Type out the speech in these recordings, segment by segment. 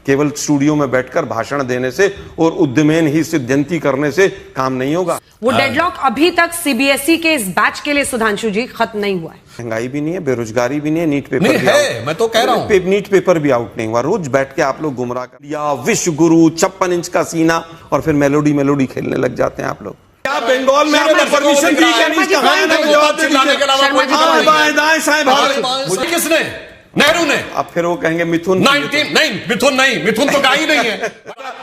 केवल स्टूडियो में बैठकर भाषण देने से और उद्यमेन ही सिद्ध्यंती करने से काम नहीं होगा। वो डेडलॉक अभी तक सीबीएसई के इस बैच के लिए सुधांशु जी खत्म नहीं हुआ है। महंगाई भी नहीं है, बेरोजगारी भी नहीं है, नीट पेपर नहीं भी है, मैं तो कह रहा हूं नीट पेपर भी आउट नहीं हुआ। रोज बैठ के आप लोग गुमराह कर दिया, विश्व गुरु 56 इंच का सीना, और फिर मेलोडी खेलने लग जाते हैं आप लोग। क्या बंगाल में आपने परमिशन दी क्या नहीं? किसने? नेहरू ने। अब फिर वो कहेंगे मिथुन मिथुन तो का ही नहीं है।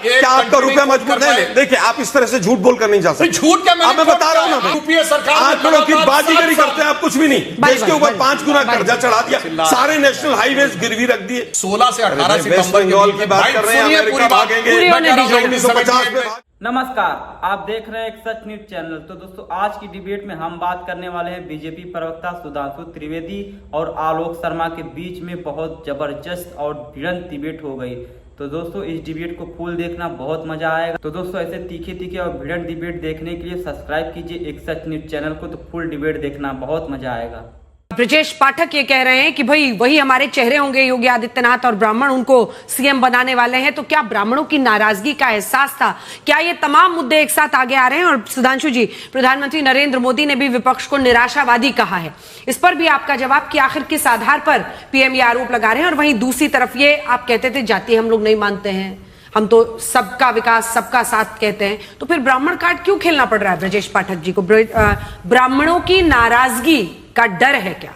क्या आपका रुपया मजबूत नहीं? देखिए आप इस तरह से झूठ बोलकर नहीं जा सकते। झूठ क्या? मैं बता रहा हूं ना, यूपीए सरकार 8 करोड़ की बाजीगरी करते हैं आप, कुछ भी नहीं। देश के ऊपर 5 गुना कर्जा चढ़ा दिया, सारे नेशनल हाईवेज गिरवी रख दिए। 16 से 18 वेस्ट बंगाल की बात कर रहे हैं, अमेरिका भागेंगे 1950 में। नमस्कार, आप देख रहे हैं एक सच न्यूज चैनल। तो दोस्तों, आज की डिबेट में हम बात करने वाले हैं बीजेपी प्रवक्ता सुधांशु त्रिवेदी और आलोक शर्मा के बीच में बहुत जबरदस्त और भिड़ंत डिबेट हो गई। तो दोस्तों, इस डिबेट को फुल देखना, बहुत मजा आएगा। तो दोस्तों, ऐसे तीखे और भिड़ंत डिबेट देखने के लिए सब्सक्राइब कीजिए एक सच न्यूज चैनल को। तो फुल डिबेट देखना, बहुत मजा आएगा। ब्रजेश पाठक ये कह रहे हैं कि भाई वही हमारे चेहरे होंगे योगी आदित्यनाथ और ब्राह्मण उनको सीएम बनाने वाले हैं। तो क्या ब्राह्मणों की नाराजगी का एहसास था? क्या ये तमाम मुद्दे एक साथ आगे आ रहे हैं? और सुधांशु जी, प्रधानमंत्री नरेंद्र मोदी ने भी विपक्ष को निराशावादी कहा है। इस पर भी आपका जवाब कि आखिर किस आधार पर पीएम ये आरोप लगा रहे हैं? और वहीं दूसरी तरफ ये आप कहते थे जाति हम लोग नहीं मानते हैं, हम तो सबका विकास सबका साथ कहते हैं। तो फिर ब्राह्मण कार्ड क्यों खेलना पड़ रहा है ब्रजेश पाठक जी को? ब्राह्मणों की नाराजगी का डर है क्या?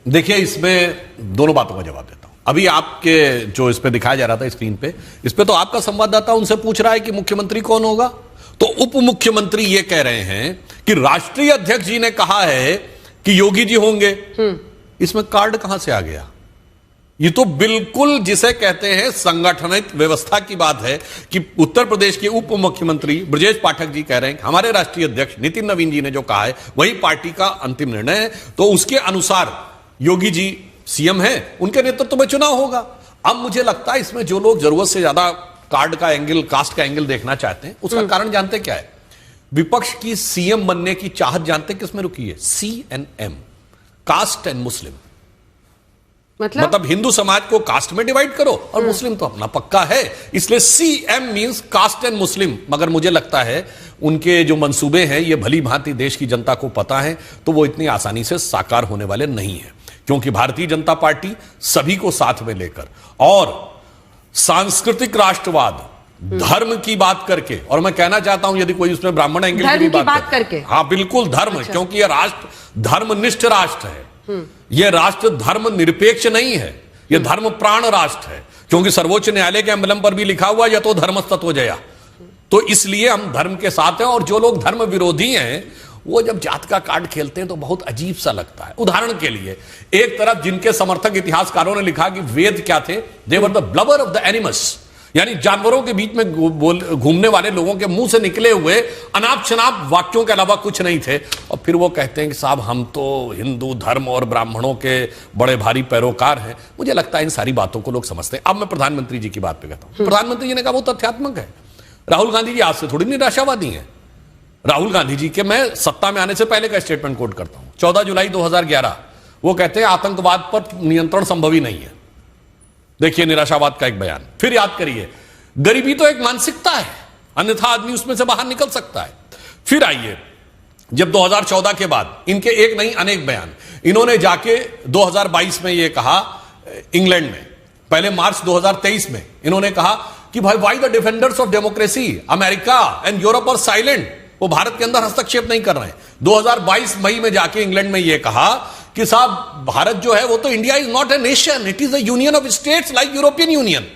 देखिए, इसमें दोनों बातों का जवाब देता हूं। अभी आपके जो इस पे दिखाया जा रहा था स्क्रीन पे, इस पे तो आपका संवाददाता उनसे पूछ रहा है कि मुख्यमंत्री कौन होगा, तो उप मुख्यमंत्री ये कह रहे हैं कि राष्ट्रीय अध्यक्ष जी ने कहा है कि योगी जी होंगे। इसमें कार्ड कहां से आ गया? ये तो बिल्कुल जिसे कहते हैं संगठनित व्यवस्था की बात है कि उत्तर प्रदेश के उप मुख्यमंत्री ब्रजेश पाठक जी कह रहे हैं हमारे राष्ट्रीय अध्यक्ष नितिन नवीन जी ने जो कहा है वही पार्टी का अंतिम निर्णय है, तो उसके अनुसार योगी जी सीएम हैं, उनके नेतृत्व में चुनाव होगा। अब मुझे लगता है इसमें जो लोग जरूरत से ज्यादा कार्ड का एंगल, कास्ट का एंगल देखना चाहते हैं, उसका कारण जानते क्या है? विपक्ष की सीएम बनने की चाहत जानते किसमें रुकी है? CNM, caste and Muslim. मतलब हिंदू समाज को कास्ट में डिवाइड करो और मुस्लिम तो अपना पक्का है, इसलिए CM means caste and Muslim. मगर मुझे लगता है उनके जो मंसूबे हैं ये भली भांति देश की जनता को पता है, तो वो इतनी आसानी से साकार होने वाले नहीं है, क्योंकि भारतीय जनता पार्टी सभी को साथ में लेकर और सांस्कृतिक राष्ट्रवाद, धर्म की बात करके, और मैं कहना चाहता हूं यदि कोई उसमें ब्राह्मण एंगल की भी बात करके, हाँ बिल्कुल धर्म, क्योंकि यह राष्ट्र धर्मनिष्ठ राष्ट्र है, यह राष्ट्र धर्म निरपेक्ष नहीं है, यह धर्म प्राण राष्ट्र है, क्योंकि सर्वोच्च न्यायालय के एम्बलम पर भी लिखा हुआ या तो धर्मस्तत्व जया। तो इसलिए हम धर्म के साथ हैं, और जो लोग धर्म विरोधी हैं वो जब जात का कार्ड खेलते हैं तो बहुत अजीब सा लगता है। उदाहरण के लिए, एक तरफ जिनके समर्थक इतिहासकारों ने लिखा कि वेद क्या थे? They were the blubber of the animals, यानी जानवरों के बीच में घूमने वाले लोगों के मुंह से निकले हुए अनाप शनाप वाक्यों के अलावा कुछ नहीं थे। और फिर वो कहते हैं कि साहब हम तो हिंदू धर्म और ब्राह्मणों के बड़े भारी पैरोकार हैं। मुझे लगता है इन सारी बातों को लोग समझते हैं। अब मैं प्रधानमंत्री जी की बात पे कहता हूं। प्रधानमंत्री जी ने कहा वो तथ्यात्मक है। राहुल गांधी जी आज से थोड़ी निराशावादी हैं। राहुल गांधी जी के मैं सत्ता में आने से पहले का स्टेटमेंट कोट करता हूं, 14 जुलाई 2011, वो कहते हैं आतंकवाद पर नियंत्रण संभव ही नहीं है। देखिए निराशावाद का एक बयान। फिर याद करिए, गरीबी तो एक मानसिकता है, अन्यथा आदमी उसमें से बाहर निकल सकता है। फिर आइए, जब 2014 के बाद इनके एक नहीं अनेक बयान, इन्होंने जाके 2022 में यह कहा इंग्लैंड में, पहले मार्च 2023 में इन्होंने कहा कि भाई why the defenders of democracy America and Europe are silent, वो भारत के अंदर हस्तक्षेप नहीं कर रहे हैं। 2022 मई में जाके इंग्लैंड में यह कहा कि साहब भारत जो है वो तो India is not a nation, it is a union of states like European union.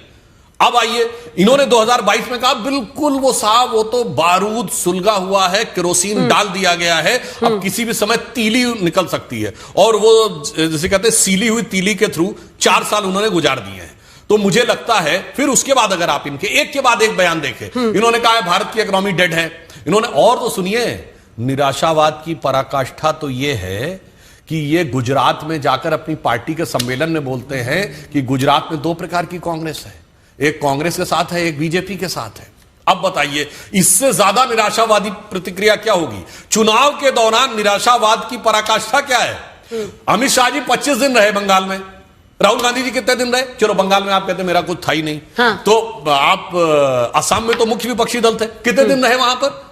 अब आइए, इन्होंने 2022 में कहा बिल्कुल वो साहब वो तो बारूद सुलगा हुआ है, केरोसिन डाल दिया गया है, अब किसी भी समय तीली निकल सकती है, और वो जैसे कहते हैं सीली हुई तीली के थ्रू 4 साल उन्होंने गुजार दिए हैं। तो मुझे लगता है फिर उसके बाद अगर आप इनके एक के बाद एक बयान देखें, इन्होंने कहा है भारत की इकोनॉमी डेड है, इन्होंने, और तो सुनिए, निराशावाद की पराकाष्ठा तो यह है कि ये गुजरात में जाकर अपनी पार्टी के सम्मेलन में बोलते हैं कि गुजरात में 2 प्रकार की कांग्रेस है, एक कांग्रेस के साथ है, एक बीजेपी के साथ है। अब बताइए इससे ज्यादा निराशावादी प्रतिक्रिया क्या होगी? चुनाव के दौरान निराशावाद की पराकाष्ठा क्या है? अमित शाह जी 25 दिन रहे बंगाल में, राहुल गांधी जी कितने दिन रहे? चलो बंगाल में आप कहते मेरा कुछ था ही नहीं। हाँ। तो आप असम में तो मुख्य विपक्षी दल थे, कितने दिन रहे वहां पर?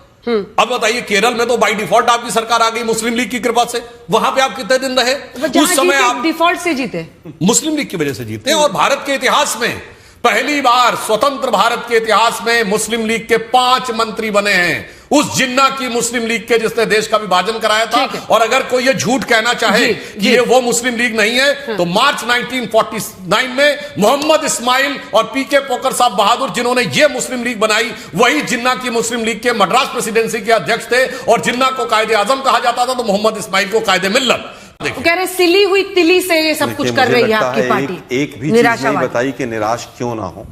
अब बताइए, केरल में तो बाय डिफॉल्ट आपकी सरकार आ गई मुस्लिम लीग की कृपा से, वहां पे आप कितने दिन रहे? उस समय आप डिफॉल्ट से जीते, मुस्लिम लीग की वजह से जीते। और भारत के इतिहास में पहली बार, स्वतंत्र भारत के इतिहास में मुस्लिम लीग के 5 मंत्री बने हैं, उस जिन्ना की मुस्लिम लीग के जिसने देश का विभाजन कराया था। और अगर कोई ये झूठ कहना चाहे कि ये वो मुस्लिम लीग नहीं है, तो मार्च 1949 में मोहम्मद इस्माइल और पीके पोकर साहब बहादुर जिन्होंने ये मुस्लिम लीग बनाई, वही जिन्ना की मुस्लिम लीग के मद्रास प्रेसिडेंसी के अध्यक्ष थे। और जिन्ना को कायदे आजम कहा जाता था, तो मोहम्मद इस्माइल को कायदे मिल्लत। वो कह रहे सिली हुई तिली से ये सब कुछ कर रही है आपकी पार्टी। एक भी चीज नहीं बताई कि निराश क्यों ना हो,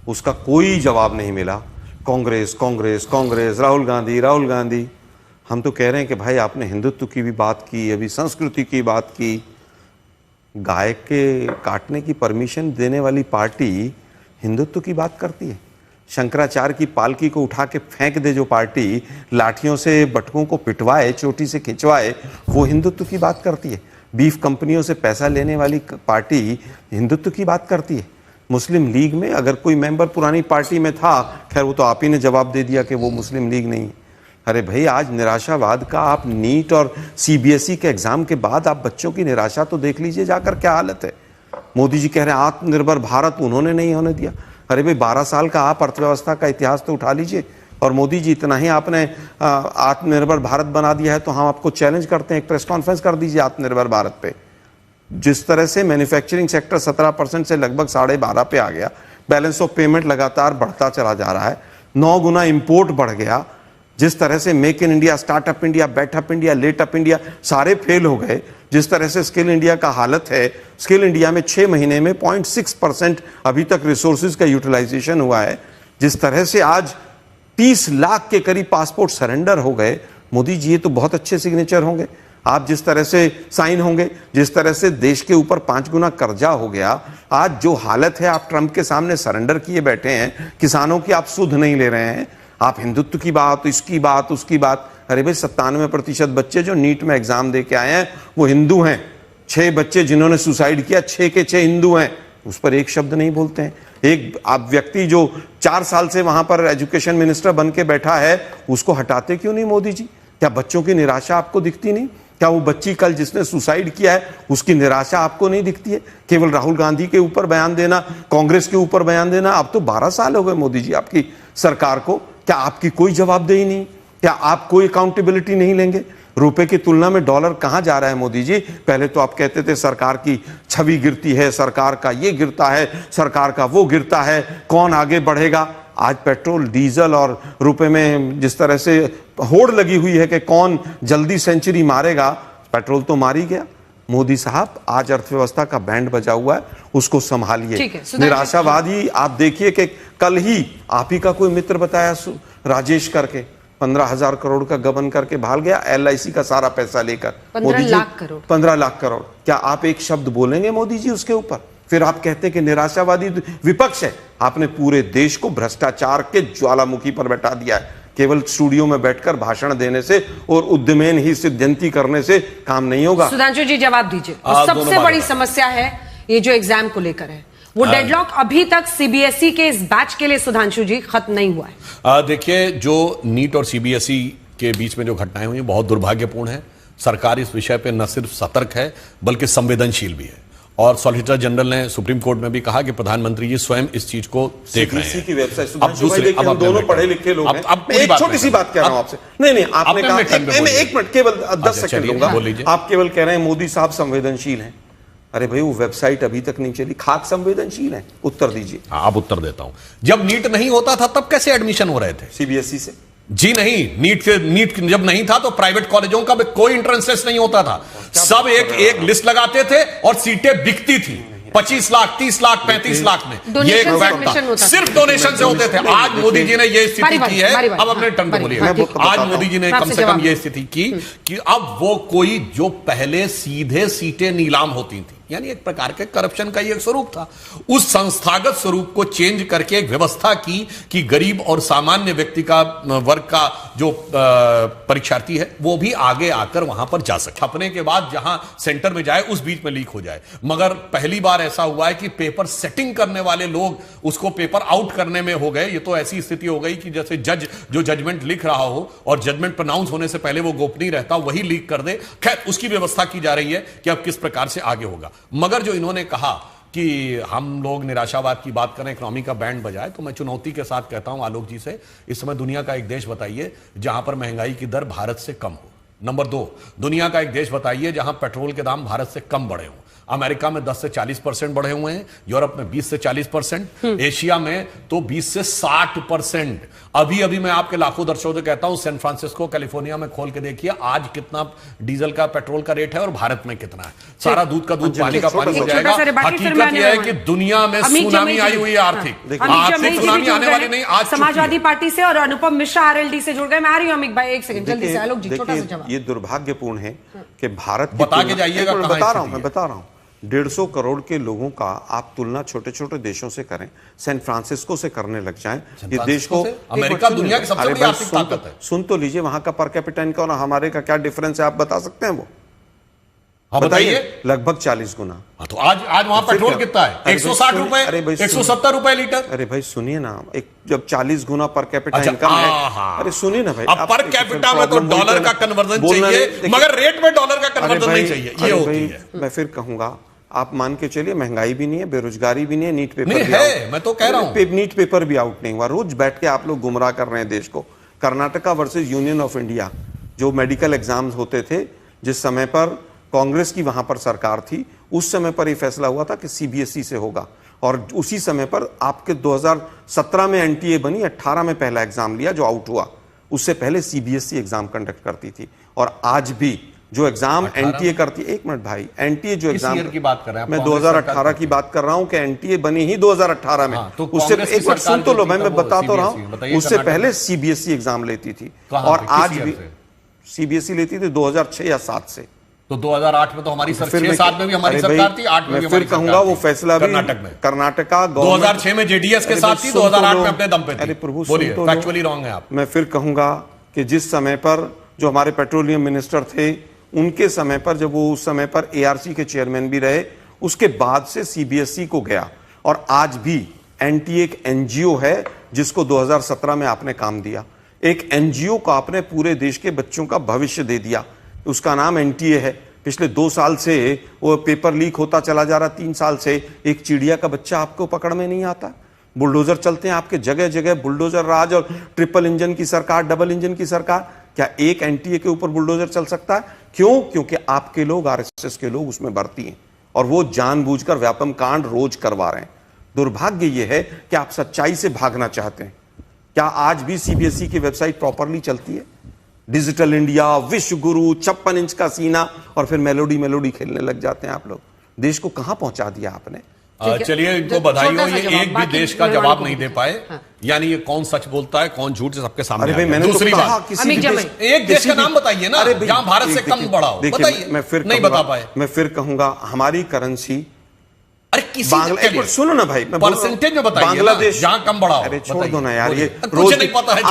उसका कोई जवाब नहीं मिला। कांग्रेस कांग्रेस कांग्रेस, राहुल गांधी। हम तो कह रहे हैं कि भाई आपने हिंदुत्व की भी बात की, अभी संस्कृति की बात की। गाय के काटने की परमिशन देने वाली पार्टी हिंदुत्व की बात करती है। शंकराचार्य की पालकी को उठा के फेंक दे जो पार्टी, लाठियों से बटुकों को पिटवाए, चोटी से खिंचवाए, वो हिंदुत्व की बात करती है। बीफ कंपनियों से पैसा लेने वाली पार्टी हिंदुत्व की बात करती है। मुस्लिम लीग में अगर कोई मेंबर पुरानी पार्टी में था, खैर वो तो आप ही ने जवाब दे दिया कि वो मुस्लिम लीग नहीं है। अरे भाई, आज निराशावाद का आप नीट और सीबीएसई के एग्जाम के बाद आप बच्चों की निराशा तो देख लीजिए जाकर क्या हालत है। मोदी जी कह रहे हैं आत्मनिर्भर भारत उन्होंने नहीं होने दिया। अरे भाई, 12 साल का आप अर्थव्यवस्था का इतिहास तो उठा लीजिए। और मोदी जी, इतना ही आपने आत्मनिर्भर भारत बना दिया है तो हम आपको चैलेंज करते हैं, एक प्रेस कॉन्फ्रेंस कर दीजिए आत्मनिर्भर भारत पे। जिस तरह से मैन्युफैक्चरिंग सेक्टर 17% से लगभग 12.5 पे आ गया, बैलेंस ऑफ पेमेंट लगातार बढ़ता चला जा रहा है, 9 गुना इंपोर्ट बढ़ गया। जिस तरह से make in India, startup India, बैटअप इंडिया, लेटअप इंडिया सारे फेल हो गए। जिस तरह से स्किल इंडिया का हालत है, स्किल इंडिया में 6 महीने में 0.6% अभी तक रिसोर्सेज का यूटिलाइजेशन हुआ है। जिस तरह से आज 30 लाख के करीब पासपोर्ट सरेंडर हो गए, मोदी जी ये तो बहुत अच्छे सिग्नेचर होंगे। आप जिस तरह से साइन होंगे, जिस तरह से देश के ऊपर 5 गुना कर्जा हो गया, आज जो हालत है, आप ट्रंप के सामने सरेंडर किए बैठे हैं, किसानों की आप सुध नहीं ले रहे हैं, आप हिंदुत्व की बात, इसकी बात, उसकी बात। अरे भाई, 97% बच्चे जो नीट में एग्जाम दे के आए हैं वो हिंदू हैं। 6 बच्चे जिन्होंने सुसाइड किया, 6 के 6 हिंदू हैं, उस पर एक शब्द नहीं बोलते हैं। एक आप व्यक्ति जो 4 साल से वहां पर एजुकेशन मिनिस्टर बन के बैठा है, उसको हटाते क्यों नहीं मोदी जी? क्या बच्चों की निराशा आपको दिखती नहीं? क्या वो बच्ची कल जिसने सुसाइड किया है उसकी निराशा आपको नहीं दिखती है? केवल राहुल गांधी के ऊपर बयान देना, कांग्रेस के ऊपर बयान देना। अब तो 12 साल हो गए मोदी जी आपकी सरकार को, क्या आपकी कोई जवाबदेही नहीं? क्या आप कोई अकाउंटेबिलिटी नहीं लेंगे? रुपए की तुलना में डॉलर कहां जा रहा है मोदी जी? पहले तो आप कहते थे सरकार की छवि गिरती है, सरकार का ये गिरता है, सरकार का वो गिरता है, कौन आगे बढ़ेगा? आज पेट्रोल, डीजल और रुपए में जिस तरह से होड़ लगी हुई है कि कौन जल्दी सेंचुरी मारेगा, पेट्रोल तो मार ही गया। मोदी साहब, आज अर्थव्यवस्था का बैंड बजा हुआ है, उसको संभालिए। निराशावादी आप देखिए कि कल ही आप ही का कोई मित्र बताया, राजेश करके 15,000 करोड़ का गबन करके भाग गया, LIC का सारा पैसा लेकर। 15 लाख करोड़। 15 लाख करोड़। क्या आप एक शब्द बोलेंगे मोदी जी उसके ऊपर? फिर आप कहते हैं कि निराशावादी विपक्ष है। आपने पूरे देश को भ्रष्टाचार के ज्वालामुखी पर बैठा दिया है। केवल स्टूडियो में बैठकर भाषण देने से और उद्यमेन ही सिद्धांति करने से काम नहीं होगा। सुधांशु जी जवाब दीजिए। सबसे बड़ी समस्या है ये जो एग्जाम को लेकर है, वो डेडलॉक अभी तक सीबीएसई के इस बैच के लिए सुधांशु जी खत्म नहीं हुआ है। देखिए, जो नीट और सीबीएसई के बीच में जो घटनाएं हुई बहुत दुर्भाग्यपूर्ण है। सरकार इस विषय पे न सिर्फ सतर्क है बल्कि संवेदनशील भी है। और सॉलिसिटर जनरल ने सुप्रीम कोर्ट में भी कहा कि प्रधानमंत्री जी स्वयं इस चीज को देख रहे हैं। की वेबसाइट, अब दोनों पढ़े लिखे लोग हैं। एक छोटी सी बात कह रहा हूं आपसे। नहीं, आपने कहा, मैं 1 मिनट केवल 10 सेकंड लूंगा। आप केवल कह रहे हैं मोदी साहब संवेदनशील हैं। अरे भाई, वो वेबसाइट अभी तक नहीं चली, खाक संवेदनशील है? उत्तर दीजिए। आप उत्तर देता हूं। जब नीट नहीं होता था तब कैसे एडमिशन हो रहे थे? सीबीएसई से जी नहीं, नीट जब नहीं था तो प्राइवेट कॉलेजों का कोई एंट्रेंस टेस्ट नहीं होता था। सब एक लिस्ट लगाते थे और सीटें बिकती थी 25 लाख, 30 लाख, 35 लाख में। ये एक फैक्ट था, सिर्फ डोनेशन से होते थे। आज मोदी जी ने ये स्थिति की है। अब अपने टर्न पे बोलिए। आज मोदी जी ने कम से कम ये स्थिति की कि अब वो कोई जो पहले सीधे सीटें नीलाम होती थी, यानी एक प्रकार के करप्शन का ही एक स्वरूप था। उस संस्थागत स्वरूप को चेंज करके एक व्यवस्था की कि गरीब और सामान्य व्यक्ति का वर्ग का जो परीक्षार्थी है वो भी आगे आकर वहां पर जा सके, छपने के बाद जहां सेंटर में जाए उस बीच में लीक हो जाए। मगर पहली बार ऐसा हुआ है कि पेपर सेटिंग करने वाले लोग उसको पेपर आउट करने में हो गए। ये तो ऐसी स्थिति हो गई कि जैसे जज जो जजमेंट लिख रहा हो और जजमेंट प्रोनाउंस होने से पहले वो गोपनीय रहता, वही लीक कर दे। खैर, उसकी व्यवस्था की जा रही है कि अब किस प्रकार से आगे होगा। मगर जो इन्होंने कहा कि हम लोग निराशावाद की बात करें, इकोनॉमी का बैंड बजाए, तो मैं चुनौती के साथ कहता हूं आलोक जी से, इस समय दुनिया का एक देश बताइए जहां पर महंगाई की दर भारत से कम हो। नंबर 2, दुनिया का एक देश बताइए जहां पेट्रोल के दाम भारत से कम बढ़े हों। अमेरिका में 10 से 40% बढ़े हुए हैं, यूरोप में 20 से 40%, एशिया में तो 20 से 60%। अभी अभी मैं आपके लाखों दर्शकों से कहता हूं, सैन फ्रांसिस्को कैलिफोर्निया में खोल के देखिए आज कितना डीजल का पेट्रोल का रेट है और भारत में कितना है। सारा दूध का दूध, पानी का पानी हो जाएगा। हकीकत यह है कि दुनिया में सुनामी आई हुई है, आर्थिक सुनामी आने वाली नहीं, आज समाजवादी पार्टी से और अनुपम मिश्रा आरएलडी से जुड़ गए। मैं आ रही हूं अमित भाई, एक सेकंड जल्दी से। आलोक जी, छोटा सा जवाब। ये दुर्भाग्यपूर्ण है कि भारत बता के जाइएगा, मैं बता रहा हूं 150 करोड़ के लोगों का आप तुलना छोटे छोटे देशों से करें, सैन फ्रांसिस्को से करने लग जाएं, ये देश को अमेरिका दुनिया की सबसे बड़ी आर्थिक ताकत है। सुन तो लीजिए, वहां का पर कैपिटा इनकम और हमारे का क्या डिफरेंस है, आप बता सकते हैं वो? बताइए। लगभग 40 गुना। तो आज वहां पेट्रोल कितना है? 160 रुपए, 170 रुपए लीटर। अरे भाई सुनिए ना, एक जब 40 गुना पर कैपिटा इनकम है, अरे सुनिए ना भाई, अब पर कैपिटा में तो डॉलर का कन्वर्जन चाहिए, मगर रेट में डॉलर का कन्वर्जन नहीं चाहिए। ये होती है। मैं फिर कहूंगा, आप मान के चलिए महंगाई भी नहीं है, बेरोजगारी भी नहीं है, नीट पेपर नहीं भी है, मैं तो कह रहा हूं नीट पेपर भी आउट नहीं हुआ। रोज बैठ के आप लोग गुमराह कर रहे हैं देश को। Karnataka versus union of India, जो मेडिकल एग्जाम्स होते थे, जिस समय पर कांग्रेस की वहां पर सरकार थी, उस समय पर यह फैसला हुआ था कि सीबीएसई से होगा, और उसी समय पर आपके 2017 में एनटीए बनी, 18 में पहला एग्जाम लिया जो आउट हुआ। उससे पहले सीबीएसई एग्जाम कंडक्ट करती थी, और आज भी जो एग्जाम एनटीए करती है, एक मिनट भाई, एनटीए जो एग्जाम की बात कर रहे हैं, मैं 2018 की बात कर रहा हूं कि एनटीए बनी ही 2018 में। तो उससे एक बार सुन तो लो, मैं बता तो रहा हूं, उससे पहले सीबीएसई एग्जाम लेती थी, और आज भी सीबीएसई लेती थी 2006 या 7 से। तो 2008 में तो हमारी 6-7 में भी हमारी सरकार थी, 8 में भी फिर कहूंगा वो फैसला भी कर्नाटका 2006 में जेडीएस के साथ थी, 2008 में अपने दम पे थी। अरे प्रभु, बोलिए, फैक्चुअली रॉन्ग है आप। मैं फिर कहूंगा कि जिस समय पर जो हमारे पेट्रोलियम मिनिस्टर थे, उनके समय पर, जब वो उस समय पर एआरसी के चेयरमैन भी रहे, उसके बाद से सीबीएसई को गया, और आज भी एनटीए एक एनजीओ है जिसको 2017 में आपने काम दिया। एक एनजीओ को आपने पूरे देश के बच्चों का भविष्य दे दिया, उसका नाम एनटीए है। पिछले 2 साल से वो पेपर लीक होता चला जा रहा, 3 साल से एक चिड़िया का बच्चा आपको पकड़ में नहीं आता। बुलडोजर चलते हैं आपके जगह जगह, बुलडोजर राज, और ट्रिपल इंजन की सरकार, डबल इंजन की सरकार। क्या एक एनटीए के ऊपर बुलडोजर चल सकता है? क्यों? क्योंकि आपके लोग, आरएसएस के लोग उसमें भर्ती हैं, और वो जानबूझकर व्यापम कांड रोज करवा रहे हैं। दुर्भाग्य यह है कि आप सच्चाई से भागना चाहते हैं। क्या आज भी सीबीएसई की वेबसाइट प्रॉपरली चलती है? डिजिटल इंडिया, विश्व गुरु, 56 इंच का सीना, और फिर मेलोडी खेलने लग जाते हैं आप लोग। देश को कहां पहुंचा दिया आपने? चलिए, इनको बधाई हो, ये एक भी देश का जवाब नहीं दे पाए। यानी ये कौन सच बोलता है, कौन झूठ, सबके सामने। अरे मैंने दूसरी तो बात, एक देश का नाम बताइए ना जहां भारत से कम बढ़ा हो, बताइए। मैं फिर नहीं बता पाए। मैं फिर कहूंगा, हमारी करेंसी, अरे किसी सुनो ना भाई, परसेंटेज में बताइए, बांग्लादेश जहां कम बढ़ा हो। अरे छोड़ दो ना यार, ये रोज नहीं पता है,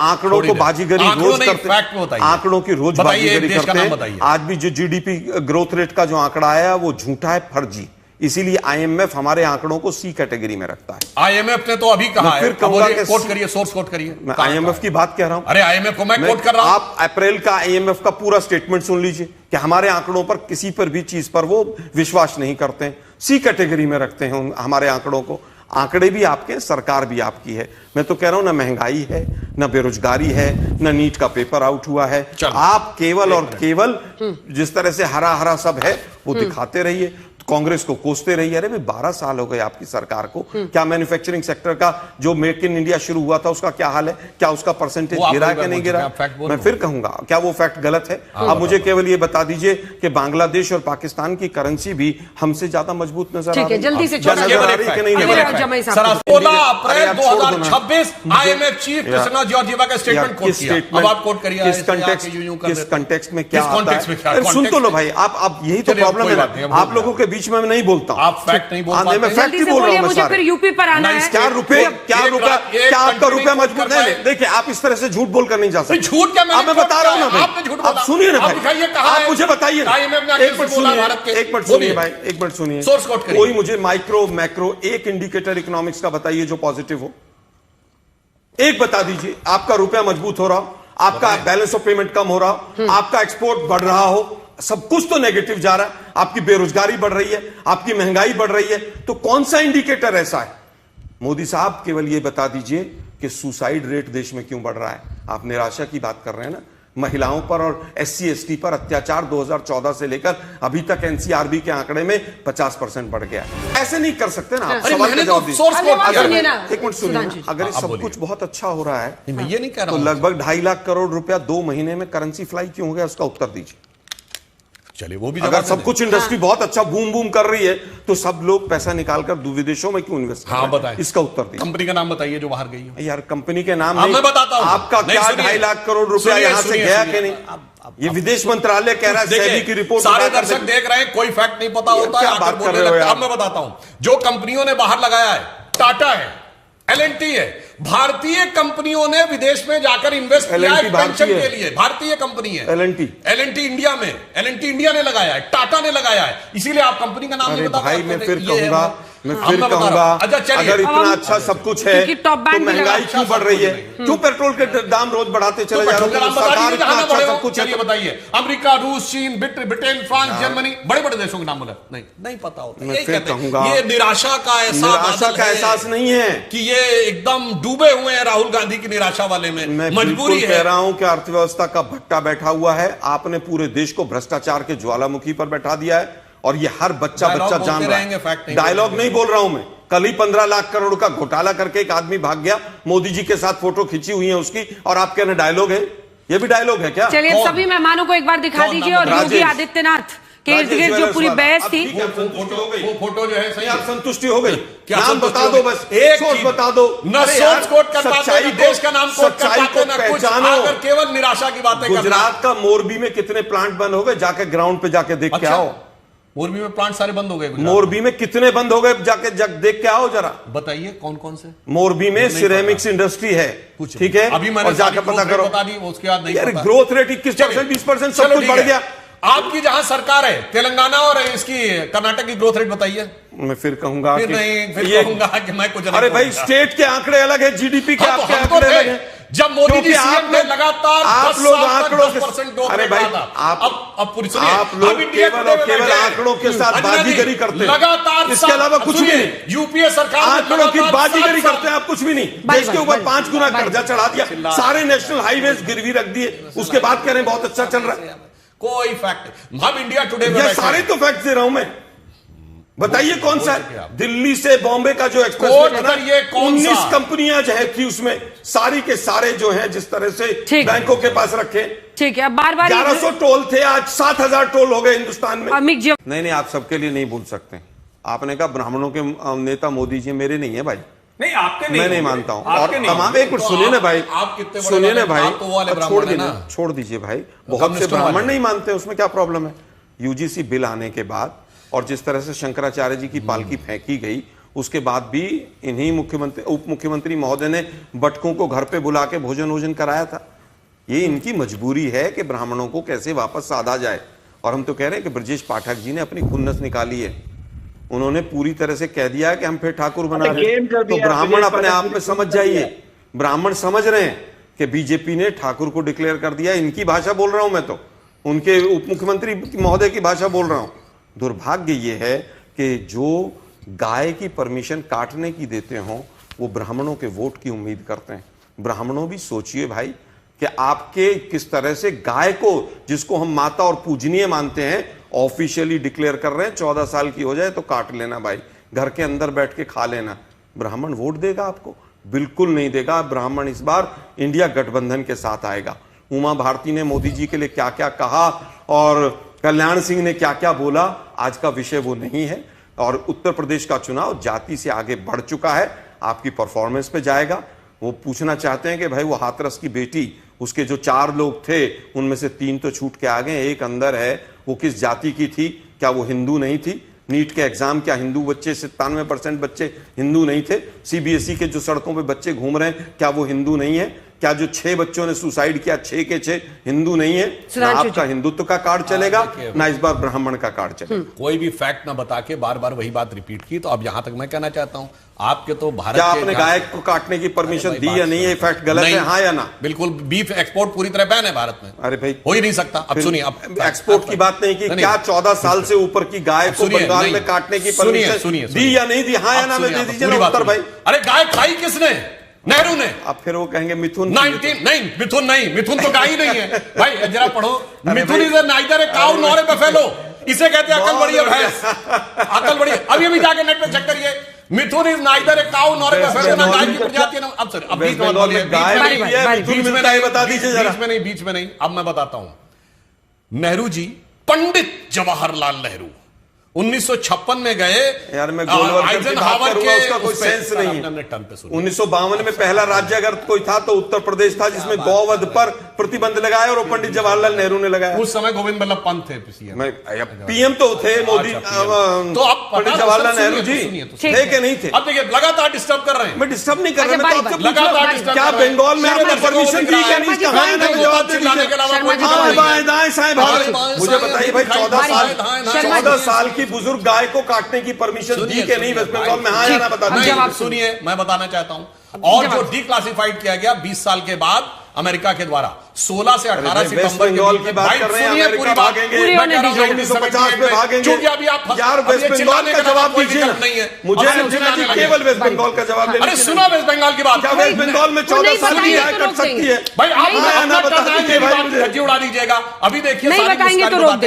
आंकड़ों को बाजीगरी रोज करते, आंकड़ों की रोज बाजीगरी करते हैं। आज भी जो जीडीपी ग्रोथ रेट का जो आंकड़ा आया वो झूठा है, फर्जी। इसीलिए आईएमएफ हमारे आंकड़ों को सी कैटेगरी में रखता है। आईएमएफ ने तो अभी कहा है, कोट करिए, सोर्स कोट करिए। मैं आईएमएफ की बात कह रहा हूं। अरे आईएमएफ को मैं कोट कर रहा हूं। आप अप्रैल का आईएमएफ का पूरा स्टेटमेंट सुन लीजिए कि हमारे आंकड़ों पर, किसी पर भी चीज पर वो विश्वास नहीं करते हैं, सी कैटेगरी में रखते हैं हमारे आंकड़ों को। आंकड़े भी आपके, सरकार भी आपकी है। मैं तो कह रहा हूं, ना महंगाई है, ना बेरोजगारी है, ना नीट का पेपर आउट हुआ है। आप केवल और केवल जिस तरह से हरा हरा सब है वो दिखाते रहिए, कांग्रेस को कोसते रही। अरे भाई 12 साल हो गए आपकी सरकार को, क्या मैन्युफैक्चरिंग सेक्टर का जो मेक इन इंडिया शुरू हुआ था उसका क्या हाल है? क्या उसका परसेंटेज गिरा है कि नहीं गिरा? मैं फिर कहूंगा, क्या वो फैक्ट गलत है? अब मुझे केवल ये बता दीजिए कि बांग्लादेश और पाकिस्तान की करेंसी भी हमसे ज्यादा मजबूत नजर आ रही है। जल्दी से 16 अप्रैल 2026 आईएमएफ चीफ कृष्णा जॉर्जिवा का स्टेटमेंट कोट किया। अब आप कोट करिए, किस कंटेक्स्ट में क्या आता है? सुन तो लो भाई, आप यही तो प्रॉब्लम है। आप लोगों के बीच में मैं नहीं बोलता हूं। आप फैक्ट नहीं बोल पाते। मैं फैक्ट जल्दी ही से बोल रहा बोलिए, हूं। मुझे फिर यूपी पर आना है। क्या रुपए आपका रुपया मजबूत है? देखिए आप इस तरह से झूठ बोलकर नहीं जा सकते। झूठ क्या? मैं बता रहा हूं ना भाई, आप सुनिए ना भाई, आप मुझे बताइए। एक मिनट सुनिए भाई, एक मिनट सुनिए। सोर्स कोट करिए। कोई मुझे माइक्रो मैक्रो एक इंडिकेटर इकोनॉमिक्स का बताइए जो पॉजिटिव हो। एक बता दीजिए। आपका रुपया मजबूत हो रहा, आपका बैलेंस ऑफ पेमेंट कम हो रहा, आपका एक्सपोर्ट बढ़ रहा हो, सब कुछ तो नेगेटिव जा रहा है। आपकी बेरोजगारी बढ़ रही है, आपकी महंगाई बढ़ रही है, तो कौन सा इंडिकेटर ऐसा है? मोदी साहब केवल ये बता दीजिए कि सुसाइड रेट देश में क्यों बढ़ रहा है। आप निराशा की बात कर रहे हैं ना, महिलाओं पर और SC ST पर अत्याचार 2014 से लेकर अभी तक NCRB के आंकड़े में 50% बढ़ गया। ऐसे नहीं कर सकते ना आप। सवाल का जवाब दीजिए। एक मिनट सुनिए, अगर सब कुछ बहुत अच्छा हो रहा है मैं ये नहीं कह रहा तो हूं। लगभग 2.5 लाख करोड़ रुपया 2 महीने में करेंसी फ्लाई क्यों हो गया, उसका उत्तर दीजिए। चलिए वो भी अगर सब कुछ इंडस्ट्री बहुत अच्छा बूम बूम कर रही है तो सब लोग पैसा निकालकर विदेशों में क्यों इन्वेस्ट कर रहे हैं? बताएं। इसका उत्तर दीजिए। कंपनी का नाम बताइए जो बाहर गई हो। यार कंपनी के नाम मैं बताता हूं। आपका क्या 2.5 लाख करोड़ रुपया यहां से गया कि नहीं? ये विदेश मंत्रालय कह रहा है, सेबी की रिपोर्ट सारे दर्शक देख रहे हैं, कोई फैक्ट नहीं पता होता है, आकर बोलने लगता है। अब मैं बताता हूं, जो कंपनियों ने बाहर लगाया है, टाटा है, L&T है, भारतीय कंपनियों ने विदेश में जाकर इन्वेस्ट किया है पेंशन के लिए। भारतीय कंपनी है L&T इंडिया में, L&T इंडिया ने लगाया है, टाटा ने लगाया है, इसीलिए आप कंपनी का नाम नहीं बता भाई। पाते। मैं फिर कहूंगा अगर इतना अच्छा सब कुछ है तो महंगाई क्यों बढ़ रही है? क्यों पेट्रोल के दाम रोज बढ़ाते चले जा रहे हैं? सरकार इतना अच्छा सब कुछ है। बताइए, अमेरिका, रूस, चीन, ब्रिटेन, फ्रांस, जर्मनी, बड़े बड़े देशों के नाम बोला नहीं पता होता। मैं फिर कहूंगा ये निराशा का एहसास नहीं है कि ये एकदम डूबे हुए हैं राहुल गांधी की निराशा वाले में। मैं मजबूरी कह रहा हूं कि अर्थव्यवस्था का भट्टा बैठा हुआ है। आपने पूरे देश को भ्रष्टाचार के ज्वालामुखी पर बैठा दिया है और ये हर बच्चा जान रहा है। डायलॉग नहीं बोल रहा हूं मैं। कल ही 15 लाख करोड़ का घोटाला करके एक आदमी भाग गया, मोदी जी के साथ फोटो खींची हुई है उसकी, और आप कहने डायलॉग है? ये भी डायलॉग है क्या? चलिए सभी मेहमानों को एक बार दिखा दीजिए। और योगी आदित्यनाथ के इर्द गिर्द जो पूरी बहस थी, वो फोटो जो है सही, आप संतुष्टि हो गई? क्या नाम बता दो, बस एक सोच बता दो। न सोच कोट कर पाते, न देश का नाम कोट कर पाते, न कुछ, आकर केवल निराशा की बातें करना। गुजरात का मोरबी में कितने प्लांट बंद हो गए? जाके ग्राउंड पे जाके देख के आओ। मोरबी में प्लांट सारे बंद हो गए। मोरबी में कितने बंद हो गए? जाके देख के आओ जरा। बताइए कौन कौन से। मोरबी में सिरेमिक्स इंडस्ट्री है, ठीक है, अभी मैंने जाकर पता करो। उसके बाद नहीं, यार ग्रोथ रेट 21%, 20% सब कुछ बढ़ गया। आपकी जहां सरकार है, तेलंगाना और इसकी कर्नाटक की ग्रोथ रेट बताइए। मैं फिर कहूंगा फिर कहूंगा कि मैं कुछ नहीं। अरे भाई स्टेट के आंकड़े अलग है, GDP के आपके आंकड़े अलग है। जब मोदी जी सीएम थे लगातार आप लोग आंकड़ों के 10% अरे भाई आप लोग केवल आंकड़ों के साथ बाजीगरी करते हैं, लगातार। इसके अलावा कुछ भी नहीं। यूपीए सरकार आंकड़ों की बाजीगरी करते हैं आप, कुछ भी नहीं। देश के ऊपर 5 गुना कर्जा चढ़ा दिया, सारे नेशनल हाईवेज गिरवी रख दिए, उसके बाद कह रहे हैं बहुत अच्छा चल रहा है। कोई फैक्ट, हम इंडिया टुडे में सारे तो फैक्ट दे रहा हूं मैं। बताइए कौन सा है? दिल्ली से बॉम्बे का जो एक्सप्रेस बना, 19 कंपनियां जो है थी उसमें, सारी के सारे जो हैं जिस तरह से बैंकों के पास रखे, ठीक है। बार-बार 1100 टोल थे, आज 7000 टोल हो गए हिंदुस्तान में। नहीं, आप सबके लिए नहीं बोल सकते। आपने कहा ब्राह्मणों के नेता मोदी जी, मेरे नहीं है भाई। नहीं आपके नहीं, मैं नहीं मानता हूं। और तमाम एक मिनट सुनिए ना भाई, सुनिए ना भाई, छोड़ दीजिए भाई। बहुत से ब्राह्मण नहीं मानते, उसमें क्या प्रॉब्लम है? यूजीसी बिल आने के बाद और जिस तरह से शंकराचार्य जी की पालकी फेंकी गई, उसके बाद भी इन्हीं उप मुख्यमंत्री महोदय ने बटकों को घर पे बुला के भोजन वोजन कराया था। ये इनकी मजबूरी है कि ब्राह्मणों को कैसे वापस साधा जाए। और हम तो कह रहे हैं कि ब्रजेश पाठक जी ने अपनी खुन्नस निकाली है। उन्होंने पूरी तरह से कह दिया है कि हम फिर ठाकुर बना रहे हैं। तो ब्राह्मण अपने आप में समझ जाइए, ब्राह्मण समझ रहे हैं कि बीजेपी ने ठाकुर को डिक्लेयर कर दिया। इनकी भाषा बोल रहा हूं मैं, तो उनके उप मुख्यमंत्री महोदय की भाषा बोल रहा हूं। दुर्भाग्य ये है कि जो गाय की परमिशन काटने की देते हों, वो ब्राह्मणों के वोट की उम्मीद करते हैं। ब्राह्मणों भी सोचिए भाई कि आपके किस तरह से गाय को, जिसको हम माता और पूजनीय मानते हैं, ऑफिशियली डिक्लेयर कर रहे हैं 14 साल की हो जाए तो काट लेना भाई, घर के अंदर बैठ के खा लेना। ब्राह्मण वोट देगा आपको? बिल्कुल नहीं देगा। ब्राह्मण इस बार इंडिया गठबंधन के साथ आएगा। उमा भारती ने मोदी जी के लिए क्या क्या कहा और कल्याण सिंह ने क्या क्या बोला, आज का विषय वो नहीं है। और उत्तर प्रदेश का चुनाव जाति से आगे बढ़ चुका है, आपकी परफॉर्मेंस पे जाएगा। वो पूछना चाहते हैं कि भाई वो हाथरस की बेटी, उसके जो 4 लोग थे उनमें से 3 तो छूट के आ गए, एक अंदर है, वो किस जाति की थी? क्या वो हिंदू नहीं थी? नीट के एग्जाम क्या हिंदू बच्चे 97% बच्चे हिंदू नहीं थे? सीबीएसई के जो सड़कों पे बच्चे घूम रहे हैं क्या वो हिंदू नहीं है? क्या जो 6 बच्चों ने सुसाइड किया 6 के 6 हिंदू नहीं है? ना आपका हिंदुत्व का कार्ड चलेगा ना इस बार ब्राह्मण का कार्ड चलेगा। कोई भी फैक्ट ना बता के बार बार वही बात रिपीट की। तो अब यहां तक मैं कहना चाहता हूं, आपके तो भारत क्या आपने गाय को काटने की परमिशन दी या नहीं? ये फैक्ट गलत है, हाँ या ना? बिल्कुल, बीफ एक्सपोर्ट पूरी तरह बैन है भारत में। अरे भाई हो ही नहीं सकता। अब सुनिए, अब एक्सपोर्ट की बात नहीं की, क्या 14 साल से ऊपर की गाय को बंगाल में काटने की परमिशन दी या नहीं दी? हाँ या ना में दे दीजिए ना उत्तर भाई। अरे गाय खाई किसने? नेहरू ने। अब फिर वो कहेंगे मिथुन। 19 नहीं, मिथुन तो गाय ही नहीं है भाई, जरा पढ़ो। Mithun is neither a cow nor a buffalo. इसे कहते हैं अकल बड़ी है भैंस, अकल बड़ी। अभी जाके नेट पे चेक करिए, mithun is neither a cow nor a buffalo, ना गाय की प्रजाति है ना। अब सर, अब बीच में बता दीजिए जरा। बीच में नहीं, अब मैं बताता हूं। नेहरू जी, पंडित जवाहरलाल नेहरू 1956 में गए यार, मैं गोलवर्धन की बात करूंगा, उसका कोई सेंस नहीं है। 1952 में पहला राज्य अगर कोई था तो उत्तर प्रदेश था, जिसमें गौवध पर प्रतिबंध लगाया और वो पंडित जवाहरलाल नेहरू ने लगाया। उस समय गोविंद बल्लभ पंत थे पीएम तो थे मोदी। तो अब पंडित जवाहरलाल नेहरू जी थे कि नहीं थे? अब देखिए, लगातार डिस्टर्ब कर रहे हैं। मैं डिस्टर्ब नहीं कर रहा, लगातार क्या बंगाल में आपने परमिशन दी क्या नहीं? मुझे बताइए भाई, 14 साल की बुजुर्ग गाय को काटने की परमिशन दी कि नहीं वेस्ट बंगाल में? हाँ या ना बता दीजिए। सुनिए, मैं बताना चाहता हूं। और जो डिक्लासिफाइड किया गया 20 साल के बाद अमेरिका के द्वारा 16 से 18 सितंबर बंगाल की बात कर रहे हैं, अमेरिका भागेंगे 1950 में भागेंगे। क्योंकि अभी आप यार वेस्ट बंगाल का जवाब दीजिए, मुझे केवल वेस्ट बंगाल का जवाब दे। अरे सुनो वेस्ट बंगाल की बात। क्या वेस्ट बंगाल में 14 साल की गाय कट सकती है? भाई आप धज्जी उड़ा दीजिएगा। अभी देखिए,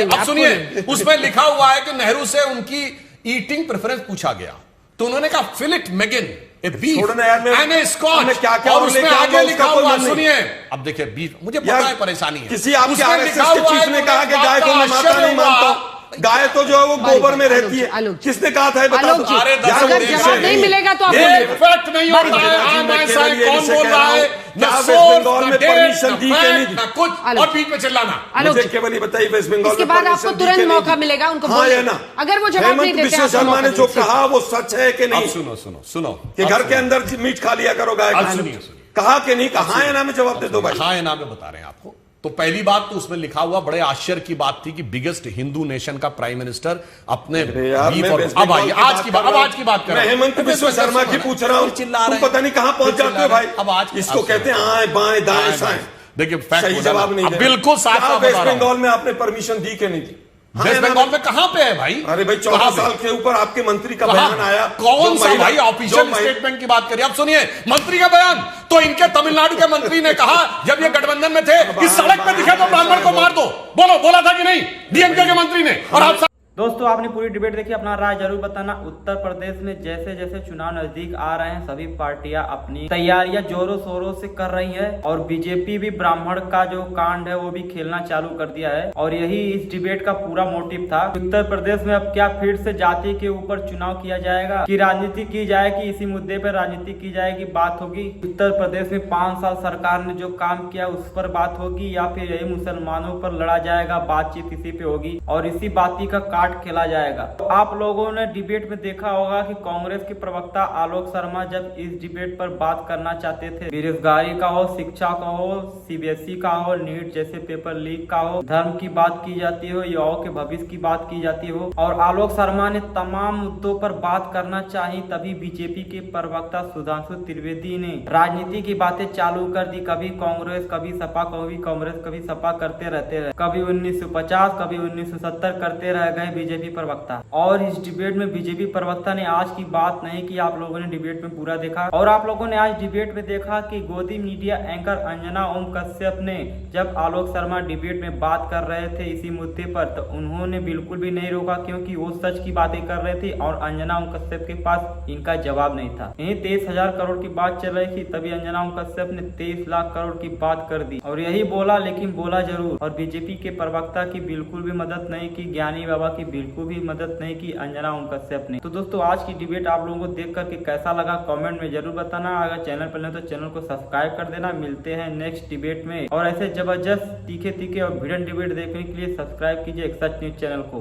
अब सुनिए, उसमें लिखा हुआ है कि नेहरू से उनकी ईटिंग प्रेफरेंस पूछा गया तो उन्होंने कहा filet mignon a beef and a scotch, और उसमें आगे लिखा हुआ, सुनिए अब देखिए, बीफ, मुझे पता है परेशानी है। किसी आपके आरएसएस के चीफ ने कहा कि गाय को मैं माता नहीं मानता। गाय तो जो है वो गोबर में रहती है। किसने कहा था? बता दो। अगर जवाब नहीं मिलेगा तो आप फैक्ट नहीं होता है। कौन बोल रहा है? वेस्ट बंगाल में परमिशन दी कि नहीं दी? कुछ और बीच में चिल्लाना। मुझे केवल ये बताइए, वेस्ट बंगाल इसके बाद आपको तुरंत मौका मिलेगा उनको बोलने। हाँ ना? अगर वो जवाब नहीं देते, विश्व शर्मा ने जो कहा वो सच है कि नहीं? सुनो कि घर के अंदर मीट खा लिया करो गाय का। कहा कि नहीं कहा? है ना में जवाब दे दो भाई। हाँ है ना में बता रहे हैं आपको। तो पहली बात तो उसमें लिखा हुआ बड़े आश्चर्य की बात थी कि बिगेस्ट हिंदू नेशन का प्राइम मिनिस्टर अपने अब आइए आज की बात कर रहा हूं। हेमंत विश्व शर्मा की पूछ रहा हूं, तुम पता नहीं कहां पहुंच जाते हो भाई। अब आज इसको कहते हैं आए बाएं दाएं साएं। देखिए, सही जवाब नहीं दे। बिल्कुल साफ वेस्ट बंगाल में आपने परमिशन दी कि नहीं दी? वेस्ट बंगाल में कहां पे है भाई? अरे भाई 14 साल के ऊपर आपके मंत्री का बयान आया। कौन सा भाई ऑफिशियल स्टेटमेंट की बात करिए? अब सुनिए मंत्री का बयान, तो इनके तमिलनाडु के मंत्री ने कहा जब ये गठबंधन में थे कि सड़क पे दिखे तो ब्राह्मण को मार दो। बोला था कि नहीं डीएमके के मंत्री ने? और आप दोस्तों, आपने पूरी डिबेट देखी, अपना राय जरूर बताना। उत्तर प्रदेश में जैसे जैसे चुनाव नजदीक आ रहे हैं, सभी पार्टियां अपनी तैयारियां जोरों शोरों से कर रही है और बीजेपी भी ब्राह्मण का जो कांड है वो भी खेलना चालू कर दिया है। और यही इस डिबेट का पूरा मोटिव था। उत्तर प्रदेश में अब क्या फिर से जाति के ऊपर चुनाव किया जाएगा, कि राजनीति की जाएगी, इसी मुद्दे पर राजनीति की जाएगी, बात होगी। उत्तर प्रदेश में 5 साल सरकार ने जो काम किया उस पर बात होगी, या फिर यही मुसलमानों पर लड़ा जाएगा, बातचीत इसी पे होगी और इसी बाती का खेला जाएगा। तो आप लोगों ने डिबेट में देखा होगा कि कांग्रेस के प्रवक्ता आलोक शर्मा जब इस डिबेट पर बात करना चाहते थे, बेरोजगारी का हो, शिक्षा का हो, सीबीएसई का हो, नीट जैसे पेपर लीक का हो, धर्म की बात की जाती हो, युवाओं के भविष्य की बात की जाती हो, और आलोक शर्मा ने तमाम मुद्दों पर बात करना चाहिए, तभी बीजेपी के प्रवक्ता सुधांशु त्रिवेदी ने राजनीति की बातें चालू कर दी। कभी कांग्रेस, कभी सपा, कभी कांग्रेस, कभी सपा करते रहते रहे, कभी 1950, कभी 1970 करते रह गए बीजेपी प्रवक्ता। और इस डिबेट में बीजेपी प्रवक्ता ने आज की बात नहीं की, आप लोगों ने डिबेट में पूरा देखा। और आप लोगों ने आज डिबेट में देखा कि गोदी मीडिया एंकर अंजना ओम कश्यप ने जब आलोक शर्मा डिबेट में बात कर रहे थे इसी मुद्दे पर, तो उन्होंने बिल्कुल भी नहीं रोका, क्योंकि वो सच की बातें कर रहे थे और अंजना ओम कश्यप के पास इनका जवाब नहीं था। यही 23,000 करोड़ की बात चल रही थी, तभी अंजना ओम कश्यप ने 23 लाख करोड़ की बात कर दी और यही बोला, लेकिन बोला जरूर। और बीजेपी के प्रवक्ता की बिल्कुल भी मदद नहीं की, ज्ञानी बाबा की बिल्कुल भी मदद नहीं की अंजना ओम कश्यप ने। तो दोस्तों, आज की डिबेट आप लोगों को देख करके कैसा लगा कमेंट में जरूर बताना। अगर चैनल पर नहीं तो चैनल को सब्सक्राइब कर देना। मिलते हैं नेक्स्ट डिबेट में, और ऐसे जबरदस्त तीखे और भिड़न डिबेट देखने के लिए सब्सक्राइब कीजिए एक्सच न्यूज चैनल को।